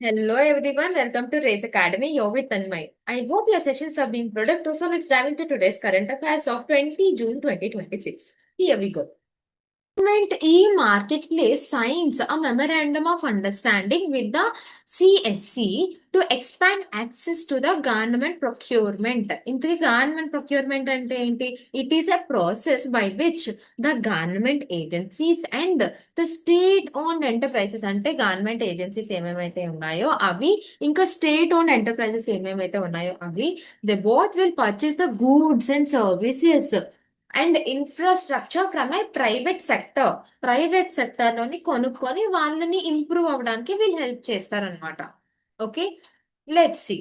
Hello everyone, welcome to Race Academy. You're with Tanmay. I hope your sessions are being productive. So let's dive into today's current affairs of 20 June 2026. Here we go. Government e-marketplace signs a memorandum of understanding with the CSC to expand access to the government procurement. In the government procurement ante enti? It is a process by which the government agencies and the state-owned enterprises అంటే government agencies ఏమేమైతే ఉన్నాయో అవి ఇంకా state-owned enterprises ఏమేమైతే ఉన్నాయో అవి they both will purchase the goods and services and infrastructure from A private sector లోని కొనుక్కొని వాళ్ళని improve అవ్వడానికి వీళ్ళు హెల్ప్ చేస్తారనమాట. Okay, let's see.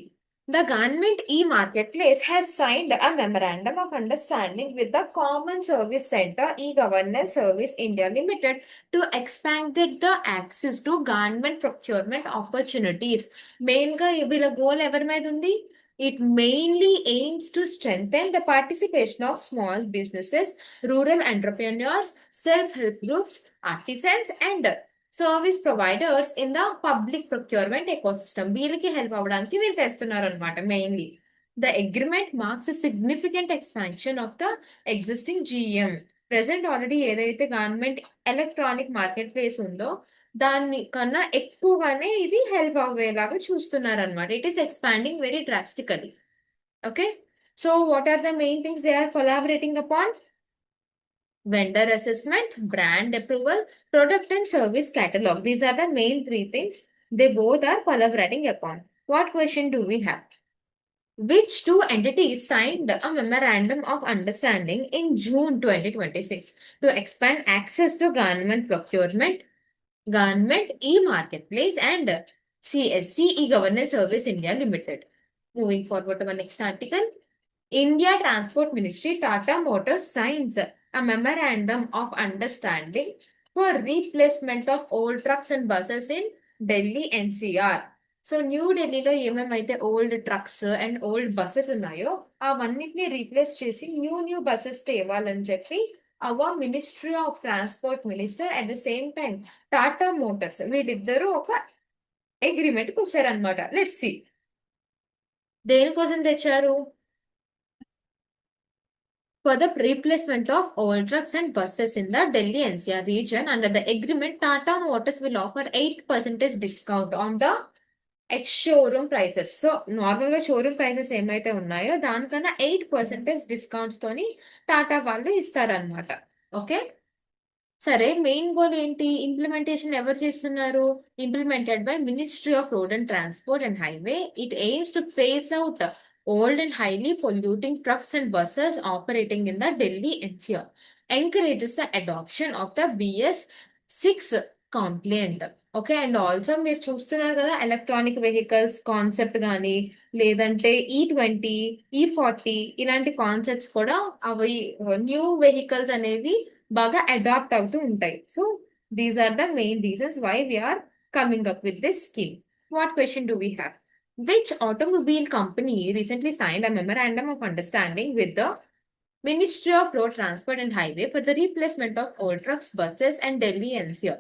The government e-marketplace has signed a memorandum of understanding with the Common Service Center e-Governance Service India Limited to expand the access to government procurement opportunities. Main గా వీళ్ళ goal ఎవరి మీద ఉంది? It mainly aims to strengthen the participation of small businesses, rural entrepreneurs, self-help groups, artisans, and service providers in the public procurement ecosystem. వీళ్ళకి help అవ్వడానికి వీళ్ళు తెస్తున్నారు అనమాట mainly. The agreement marks a significant expansion of the existing GM. Present already ఏదైతే government electronic market place ఉందో దాని కన్నా ఎక్కువగానే ఇది హెల్ప్ అవ్వేలాగా చూస్తున్నారు అనమాట. It is expanding very drastically. Okay, so what are the main things they are collaborating upon? Vendor assessment, brand approval, product and service catalog. These are the main three things they both are collaborating upon. What question do we have? Which two entities signed a memorandum of understanding in June 2026 to expand access to government procurement, government e-marketplace, and CSC e-governance service India Limited? Moving forward to our next article. India Transport Ministry Tata Motors signs a memorandum of understanding for replacement of old trucks and buses in Delhi NCR. So new ఢిల్లీలో ఏమేమైతే old trucks and old buses ఉన్నాయో అవన్నిటిని replace చేసి new buses తేవాలని చెప్పి our ministry of transport minister at the same time Tata Motors వీళ్ళిద్దరూ ఒక agreement కి వచ్చారనమాట. లెట్స్ సి దేనికోసం తెచ్చారు? For the replacement of old trucks and buses in the Delhi NCR region. Under the agreement, Tata Motors will offer 8% discount on the ex showroom prices. So normal గా showroom prices ఏమైతే ఉన్నాయో దానికన్నా 8% discounts తోని టాటా వాళ్ళు ఇస్తారనమాట. Okay, సరే main goal ఏంటి? Implementation ఎవరు చేస్తున్నారు? Implemented by ministry of road and transport and highway. It AIIMS to face out old and highly polluting trucks and buses operating in the Delhi NCR, encourages the adoption of the BS6 compliant. Okay, and also మీరు చూస్తున్నారు కదా electronic vehicles concept కానీ లేదంటే E20, E40 ఇలాంటి concepts కూడా అవి new vehicles అనేవి బాగా అడాప్ట్ అవుతూ ఉంటాయి. So these are the main reasons why we're coming up with this scheme. What question do we have? Which automobile company recently signed a memorandum of understanding with the Ministry of Road Transport and Highway for the replacement of old trucks, buses, and Delhi NCR?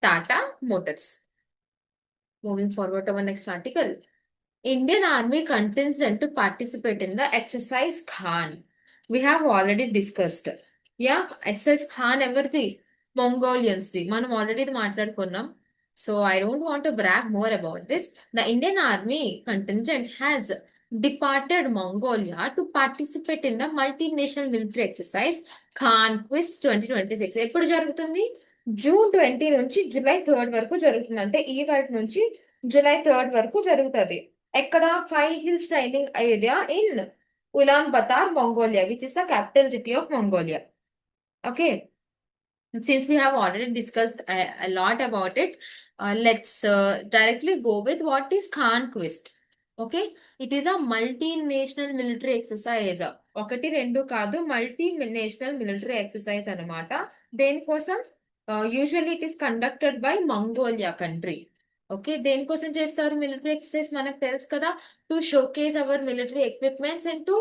Tata Motors. Moving forward to our next article. Indian Army contingent to participate in the exercise Khan. We have already discussed. Yeah, exercise Khan everything. Mongolians. మనం already మాట్లాడుకున్నాం. So I don't want to brag more about this. The Indian Army contingent has departed Mongolia to participate in the multinational military exercise Conquest 2026. ఎప్పుడు జరుగుతుంది? June 20 నుంచి July 3 వరకు జరుగుతుంది. అంటే ఈ వాటి నుంచి July 3 వరకు జరుగుతుంది. ఎక్కడ? 5 hills training area in Ulaanbaatar, Mongolia, which is the capital city of Mongolia. Okay. Since we have already discussed a lot about it, let's directly go with what is Conquest. Okay, it is a multinational military exercise. ఒకటి రెండు కాదు, multinational military exercise అనమాట. దేనికోసం? Usually it is conducted by Mongolia country. Okay, దేనికోసం చేస్తారు military exercise మనకు తెలుసు కదా? To showcase our military equipments and to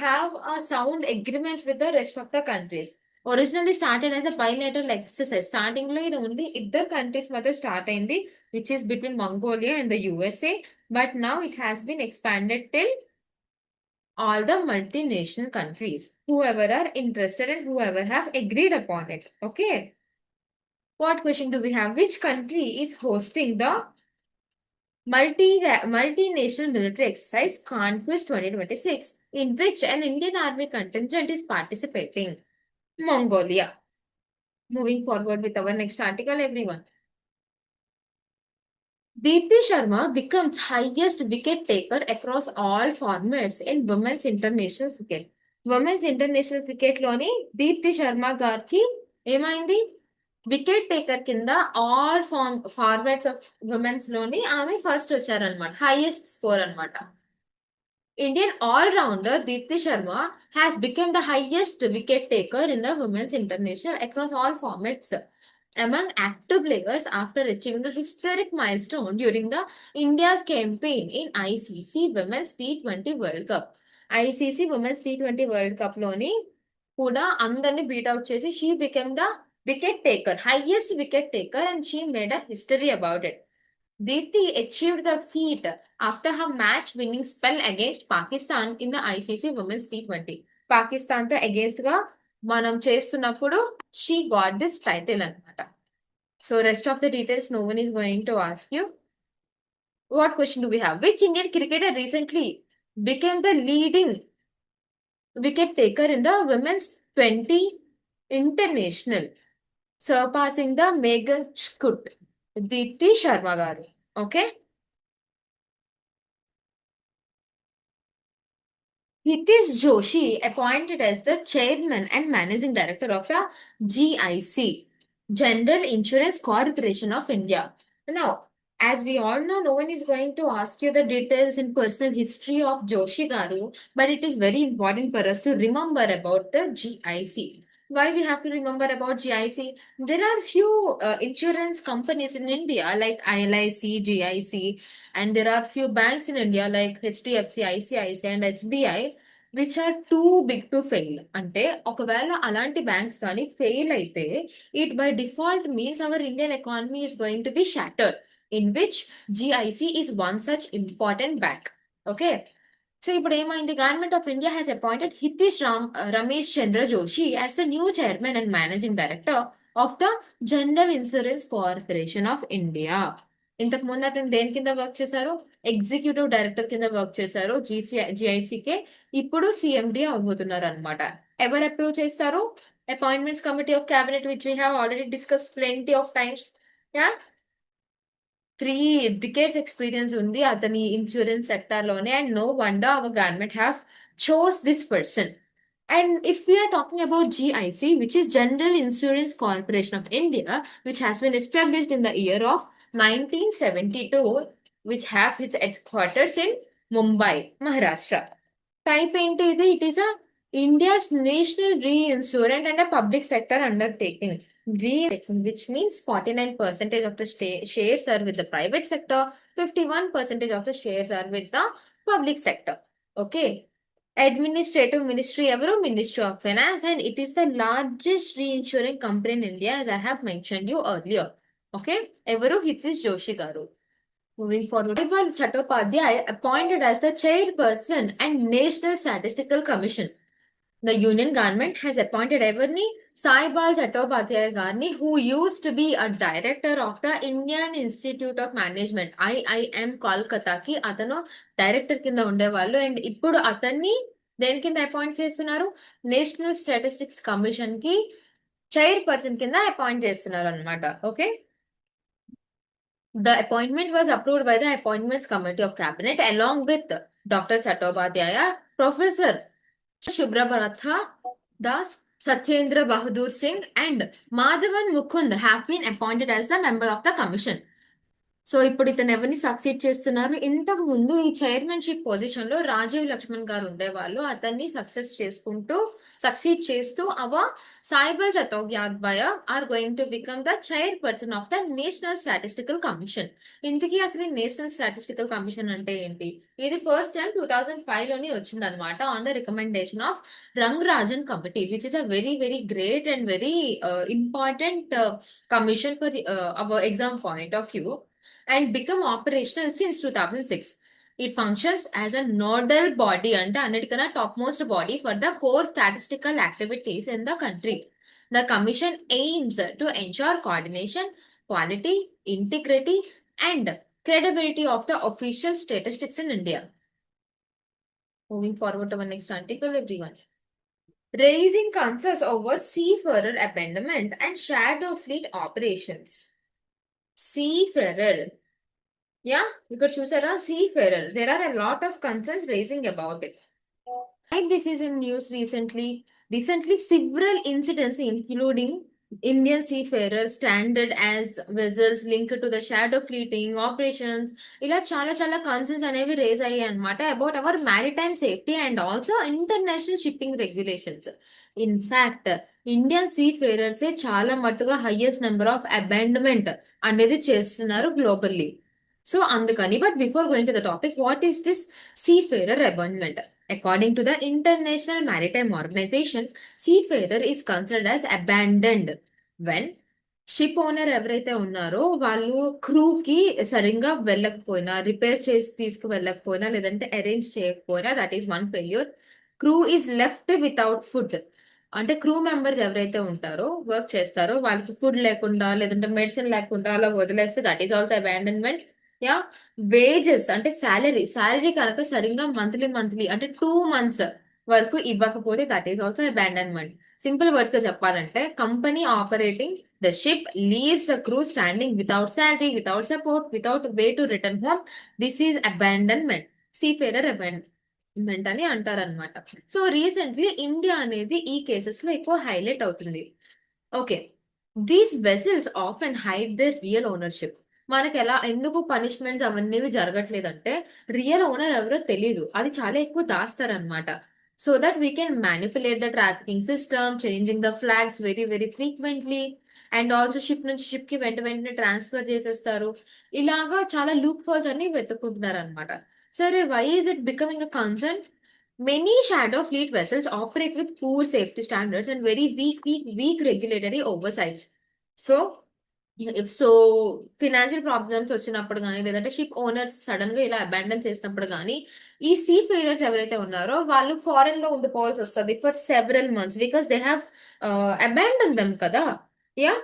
have a sound agreements with the rest of the countries. Originally started as a bilateral exercise. Starting లో ఇది only ఇద్దరు countries మధ్య start అయింది, which is between Mongolia and the USA. But now it has been expanded till all the multinational countries, whoever are interested and whoever have agreed upon it. Okay. What question do we have? Which country is hosting the multinational military exercise Conquest 2026, in which an Indian Army contingent is participating? Mongolia. Moving forward with our next article, everyone. Deepti Sharma becomes highest wicket taker across all formats in women's international cricket. Women's international cricket లోని దీప్తి శర్మ గారికి ఏమైంది? Wicket taker కింద all formats of women's లోని ఆమె first వచ్చారనమాట, highest score అనమాట. Indian all-rounder Deepti Sharma has become the highest wicket taker in the women's international across all formats among active players after achieving a historic milestone during the India's campaign in ICC Women's T20 World Cup. ICC Women's T20 World Cup లోని కూడా అందరిని బీట్అవుట్ చేసి she became the wicket taker, highest wicket taker, and she made a history about it. Deepti achieved the feat after her match-winning spell against Pakistan in the ICC Women's T20. Pakistan తో against గా మనం చేస్తున్నప్పుడు she got this title అన్నమాట. So rest of the details no one is going to ask you. What question do we have? Which Indian cricketer recently became the leading wicket taker in the Women's 20 International, surpassing the Megan Schutt? Deepti Sharma garu. Okay. Hitesh Joshi appointed as the chairman and managing director of the GIC, General Insurance Corporation of India. Now, as we all know, no one is going to ask you the details and personal history of Joshi Garu, but it is very important for us to remember about the GIC. Why we have to remember about GIC? There are few insurance companies in India like ILIC, GIC, and there are few banks in India like HDFC, ICICI, and SBI, which are too big to fail. అంటే ఒకవేళ అలాంటి banks కానీ fail అయితే it by default means our Indian economy is going to be shattered, in which GIC is one such important bank. Okay. So ఇప్పుడు ఏమైంది? Government of India has appointed Ramesh Chandra Joshi as the new chairman and managing director of the General Insurance Corporation of India. ఇంతకు ముందు అతను దేని కింద work చేశారు? Executive director కింద work చేశారు జిఐసికే. ఇప్పుడు సిఎండి అవబోతున్నారు అనమాట. ఎవరు అప్రూవ్ చేస్తారు? Appointments committee of cabinet, which we have already discuss plenty of times. Yeah, 3 decades experience undi atani insurance sector lone, and no wonder our government have chose this person. And if we are talking about GIC, which is General Insurance Corporation of India, which has been established in the year of 1972, which have its headquarters in Mumbai, Maharashtra. Type into it is a India's national reinsurance and a public sector undertaking. Which means 49% of the shares are with the private sector, 51% of the shares are with the public sector. Okay. Administrative ministry ever Ministry of Finance, and it is the largest reinsurance company in India, as I have mentioned you earlier. Okay. Evaru Hitesh Joshi garu. Moving forward, Saibal Chattopadhyay appointed as the chairperson and National Statistical Commission. The union government has appointed Everni Saibal Chattopadhyay Garni, who used to be a director of the Indian Institute of Management, IIM Kolkata ki atano director kinda undevallu, and ippudu atanni దేని కింద appoint చేస్తున్నారు? National statistics commission కి chairperson కింద appoint చేస్తున్నారు అనమాట. Okay. The appointment was approved by the Appointments Committee of Cabinet along with Dr. Chattopadhyaya, Professor Shubhrabharatha Das, Satyendra Bahadur Singh, and Madhavan Mukund have been appointed as the member of the commission. So ఇప్పుడు ఇతను ఎవరిని succeed చేస్తున్నారు? ఇంతకు ముందు ఈ chairmanship position లో రాజీవ్ లక్ష్మణ్ గారు ఉండేవాళ్ళు. అతన్ని సక్సీడ్ చేస్తూ Saibal Chattopadhyay are going to become the chairperson of the national statistical commission. ఇంతకీ అసలు ఈ నేషనల్ స్టాటిస్టికల్ కమిషన్ అంటే ఏంటి? ఇది ఫస్ట్ టైం 2005 లోని వచ్చింది అనమాట, on the recommendation of Rangarajan committee, which is a very very great and very important commission for hour exam point of view, and become operational since 2006. It functions as a nodal body and అన్నిటికన్నా topmost body for the core statistical activities in the country. The commission aims to ensure coordination, quality, integrity, and credibility of the official statistics in India. Moving forward to our next article, everyone. Raising concerns over seafarer abandonment and shadow fleet operations. Seafarer. Yeah, ఇక్కడ చూసారా, seafarer. There are a lot of concerns raising about it. Like this is in news recently. Recently, several incidents, including Indian seafarers stranded as vessels linked to the shadow fleeting operations. ఇలా చాలా చాలా concerns అనేవి raise అయ్యాయి అన్నమాట about our maritime safety and also international shipping regulations. In fact, Indian seafarers చాలా మట్టుగా highest number of abandonment అనేది చేస్తున్నారు globally. So, అందుకని, but before going to the topic, what is this seafarer abandonment? According to the International Maritime Organization, seafarer is considered as abandoned when ship owner ఎవరైతే ఉన్నారో వాళ్ళు క్రూకి సరిగ్గా వెళ్ళకపోయినా, repair చేసి తీసుకువెళ్ళకపోయినా, లేదంటే అరేంజ్ చేయకపోయినా, that is one failure. Crew is left without food, అంటే crew members ఎవరైతే ఉంటారో వర్క్ చేస్తారో వాళ్ళకి ఫుడ్ లేకుండా లేదంటే మెడిసిన్ లేకుండా అలా వదిలేస్తే that is also abandonment. Yeah, wages అంటే శాలరీ కనుక సరిగ్గా మంత్లీ అంటే 2 months వరకు ఇవ్వకపోతే that is also abandonment. Simple words గా చెప్పాలంటే, company operating the ship leaves the crew standing without salary, without support, without way to return home. This is abandonment, seafarer abandonment అని అంటారనమాట. So recently India అనేది ఈ cases లో ఎక్కువ highlight అవుతుంది. Okay, these vessels often hide the real ownership. మనకి ఎందుకు punishments అవన్నీ జరగట్లేదంటే, రియల్ ఓనర్ ఎవరో తెలియదు, అది చాలా ఎక్కువ దాస్తారనమాట. So that we can manipulate the trafficking system, changing the flags very very frequently, and also ship నుంచి షిప్ కి వెంటనే ట్రాన్స్ఫర్ చేసేస్తారు. ఇలాగా చాలా లూప్ హోల్స్ అన్ని వెతుక్కుంటున్నారు అనమాట. సరే, why is it becoming a concern? Many shadow fleet vessels operate with poor safety standards and very weak regulatory oversights. So, financial problems వచ్చినప్పుడు కానీ, లేదంటే షిప్ ఓనర్స్ సడన్ గా ఇలా అబాండన్ చేసినప్పుడు కానీ, ఈ సీ ఫేరర్స్ ఎవరైతే ఉన్నారో వాళ్ళు ఫారెన్ లో ఉండిపోవాల్సి వస్తుంది for several months because they have abandon them కదా. యా,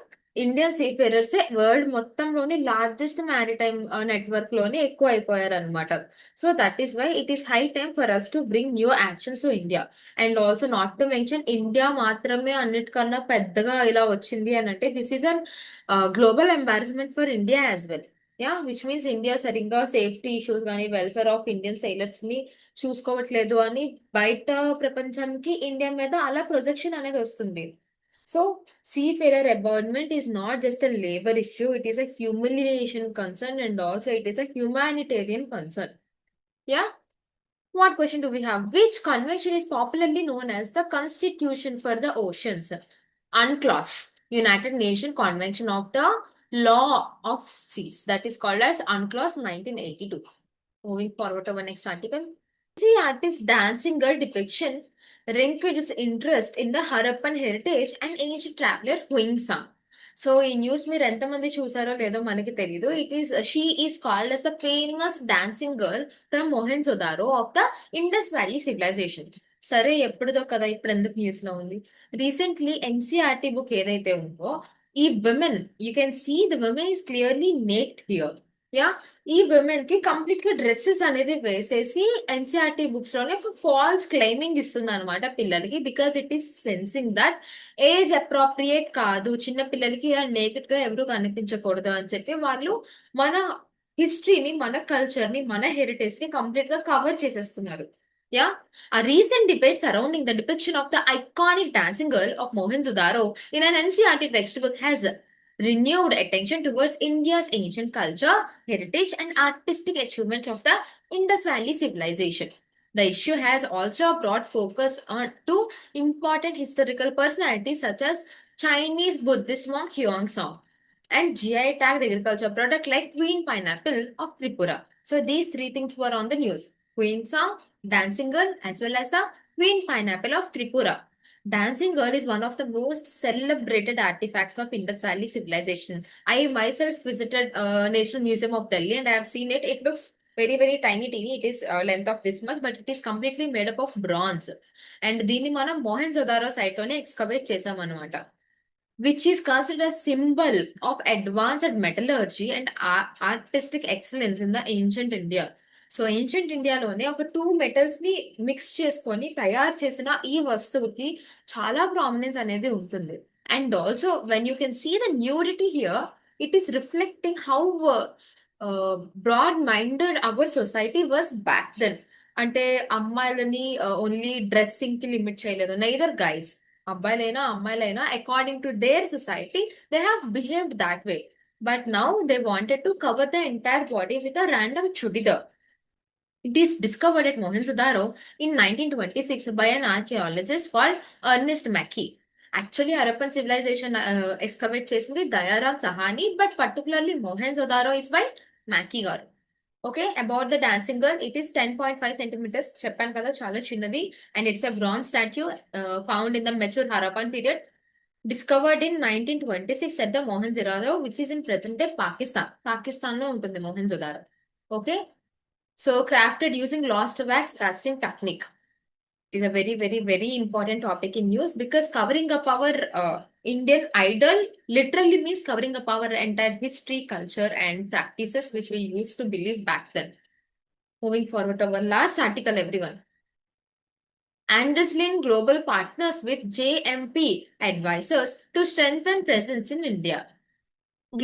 ఇండియన్ సీఫేరర్స్ వరల్డ్ మొత్తంలోని లార్జెస్ట్ మ్యారిటైమ్ నెట్వర్క్ లోనే ఎక్కువ అయిపోయారు అనమాట. So that is why it is high time for us to bring new actions to India. And also not to mention, India మాత్రమే అన్నిటికన్నా పెద్దగా ఇలా వచ్చింది అని అంటే, this is an global embarrassment for India as well. Yeah, which means India సరిగ్గా safety issues కానీ welfare of Indian sailors ని చూసుకోవట్లేదు అని బయట ప్రపంచానికి ఇండియా మీద అలా ప్రొజెక్షన్ అనేది వస్తుంది. So, seafarer abandonment is not just a labor issue, it is a humiliation concern and also it is a humanitarian concern. Yeah? What question do we have? Which convention is popularly known as the Constitution for the Oceans? UNCLOS, United Nations Convention of the Law of Seas. That is called as UNCLOS 1982. Moving forward to our next article. The artist dancing girl depiction Rinku's interest in the Harappan heritage and ancient traveler Huing Sang. So ఈ news మీరు ఎంతమంది చూసారో లేదో మనకి తెలీదు. She is called as the famous dancing girl from Mohenjodaro of the Indus valley civilisation. సరే, ఎప్పుడుదో కదా, ఇప్పుడు ఎందుకు న్యూస్ లో ఉంది? రీసెంట్లీ ఎన్సీఆర్టీ బుక్ ఏదైతే ఉందో, ఈ women, you can see the women is clearly naked here. Yeah, ఈ విమెన్ కి కంప్లీట్ గా డ్రెస్సెస్ అనేది వేసేసి ఎన్సీఆర్టీ బుక్స్ లోనే ఒక ఫాల్స్ క్లెయిమింగ్ ఇస్తుంది అనమాట పిల్లలకి, because it is sensing that age appropriate కాదు, చిన్న పిల్లలకి నేకెడ్ గా ఎవరు కనిపించకూడదు అని చెప్పి వాళ్ళు మన హిస్టరీని, మన కల్చర్ ని, మన హెరిటేజ్ ని కంప్లీట్ గా కవర్ చేసేస్తున్నారు. Yeah, a recent debate surrounding the depiction of the iconic dancing girl of Mohenjo-daro in an NCERT textbook has renewed attention towards India's ancient culture, heritage, and artistic achievements of the Indus Valley civilization. The issue has also brought focus on two important historical personalities such as Chinese Buddhist monk Huang and GI tagged agriculture product like Queen Pineapple of Tripura. So these three things were on the news. Queen Song, Dancing Girl, as well as the Queen Pineapple of Tripura. Dancing Girl is one of the most celebrated artifacts of Indus Valley civilization. I myself visited National Museum of Delhi and I have seen it. It looks very tiny teeny. It is length of this much, but it is completely made up of bronze. And దీన్ని మనం మోహెన్జోదారో site లోనే excavate చేసామన్నమాట, which is considered a symbol of advanced metallurgy and artistic excellence in the ancient India. So ancient ఇండియాలోనే ఒక two metals ని mix చేసుకొని తయారు చేసిన ఈ వస్తువుకి చాలా ప్రామినెన్స్ అనేది ఉంటుంది. And also when you can see the nudity here, it is reflecting how broad minded our society was back then. అంటే అమ్మాయిలని ఓన్లీ డ్రెస్సింగ్ కి లిమిట్ చేయలేదు, నైదర్ గైస్, అబ్బాయిలైనా అమ్మాయిలైనా according to their society they have behaved that way. But now they wanted to cover the entire body with a random chudidar. It is discovered at Mohenjo-daro in 1926 by an archaeologist called Ernest Mackey. Actually, Harappan civilization excavate chesindi Dayaram Sahani, but particularly Mohenjo-daro is by Mackey garu. Okay, about the dancing girl, it is 10.5 centimeters. Cheppan kada chala chinnadi, and it's a bronze statue found in the mature Harappan period. Discovered in 1926 at the Mohenjo-daro, which is in present day Pakistan. Pakistan lo untundi Mohenjo-daro. Okay. So crafted using lost wax casting technique is a very important topic in news, because covering up our Indian idol literally means covering up our entire history, culture, and practices which we used to believe back then. Moving forward to our last article, everyone. Anderslin Global partners with JMP advisors to strengthen presence in India.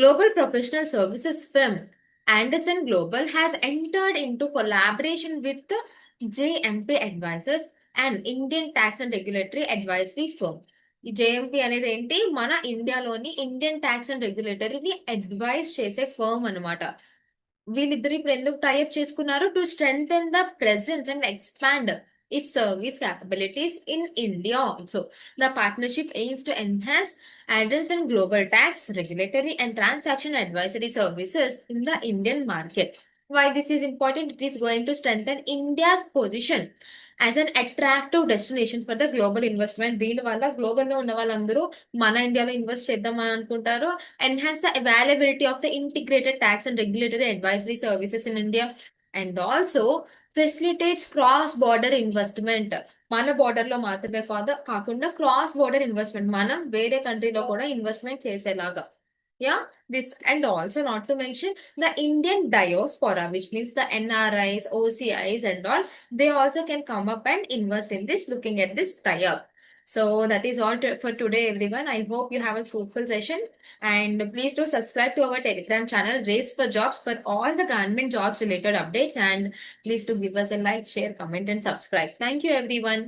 Global professional services firm Anderson Global has entered into collaboration with the JMP Advisors, an Indian tax and regulatory advisory firm. ఈ JMP అనేది ఏంటి, మన ఇండియాలోని Indian tax and రెగ్యులేటరీని advise చేసే firm అనమాట. వీళ్ళిద్దరు ఇప్పుడు ఎందుకు టైఅప్ చేసుకున్నారు, to strengthen the presence and expand its service capabilities in India also. The partnership aims to enhance Anderson Global tax, regulatory, and transaction advisory services in the Indian market. Why this is important? It is going to strengthen India's position as an attractive destination for the global investment. దీని వల్ల global లో ఉన్న వాళ్ళందరూ మన ఇండియాలో invest చేద్దామని అనుకుంటారు. Enhance the availability of the integrated tax and regulatory advisory services in India, and also facilitates cross border investment. మన బోర్డర్ లో మాత్రమే కాకుండా క్రాస్ బోర్డర్ ఇన్వెస్ట్మెంట్, మనం వేరే కంట్రీలో కూడా ఇన్వెస్ట్మెంట్ చేసేలాగా. Yeah, this, and also not to mention the Indian diaspora, which means the NRIs, OCIs, and all, they also can come up and invest in this, looking at this tie-up. So that is all for today, everyone. I hope you have a fruitful session, and please do subscribe to our Telegram channel, Race for Jobs, for all the government jobs related updates, and please do give us a like, share, comment, and subscribe. Thank you, everyone.